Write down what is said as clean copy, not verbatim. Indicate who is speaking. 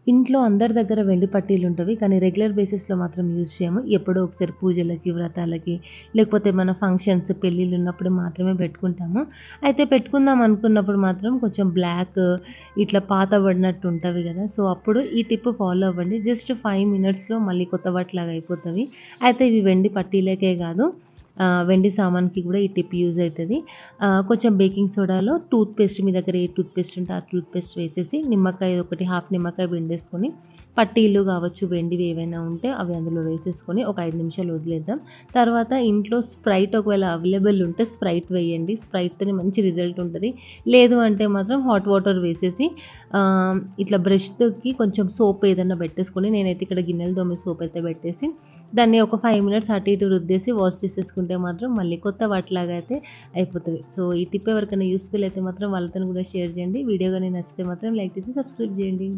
Speaker 1: ఇంట్లో అందరి దగ్గర వెండి పట్టీలుంటవి. కానీ రెగ్యులర్ బేసిస్‌లో మాత్రం యూజ్ చేయము. ఎప్పుడో ఒకసారి పూజలకి, వ్రతాలకి లేకపోతే మన ఫంక్షన్స్, పెళ్ళిళ్ళున్నప్పుడు మాత్రమే పెట్టుకుంటాము. అయితే పెట్టుకుందాం అనుకున్నప్పుడు మాత్రం కొంచెం బ్లాక్ ఇట్లా పాతబడినట్టు ఉంటవి గదా! సో, అప్పుడు ఈ టిప్ ఫాలో అవ్వండి. జస్ట్ 5 మినిట్స్‌లో మళ్ళీ కొత్త వాటిలాగా అయిపోతవి. అయితే ఇవి వెండి పట్టీలకే గాదు, వెండి సామాన్‌కి గూడా ఈ టిప్ యూజ్ అయితది. కొంచెం బేకింగ్ సోడాలో టూత్ పేస్ట్, మీ దగ్గర ఏ టూత్ పేస్ట్ ఉంటే ఆ టూత్ పేస్ట్ వేసేసి నిమ్మకాయ ఒకటి హాఫ్ నిమ్మకాయ పిండేసుకొని పట్టీలు కావచ్చు వెండివి ఏవైనా ఉంటే అవి అందులో వేసేసుకొని ఒక 5 నిమిషాలు వదిలేద్దాం. తర్వాత ఇంట్లో స్ప్రైట్ ఒకవేళ అవైలబుల్ ఉంటే స్ప్రైట్ వేయండి. స్ప్రైట్‌తోని మంచి రిజల్ట్ ఉంటది. లేదు అంటే మాత్రం హాట్ వాటర్ వేసేసి ఇట్లా బ్రష్‌తోకి కొంచెం సోప్ ఏదన్నా పెట్టేసుకొని, నేనైతే ఇక్కడ గిన్నెలు తోమే సోప్ అయితే పెట్టేసి దాన్ని ఒక 5 మినిట్స్ అటు ఇటు రుద్దేసి వాష్ చేసేసుకుంటే మాత్రం మళ్ళీ కొత్త వాటిలాగా అయితే అయిపోతది. సో, ఈ టిప్ ఎవరికైనా యూస్‌ఫుల్ అయితే మాత్రం వాళ్ళతోని కూడా షేర్ చేయండి. వీడియో గాని నచ్చితే మాత్రం లైక్ చేసి సబ్స్క్రైబ్ చేయండి.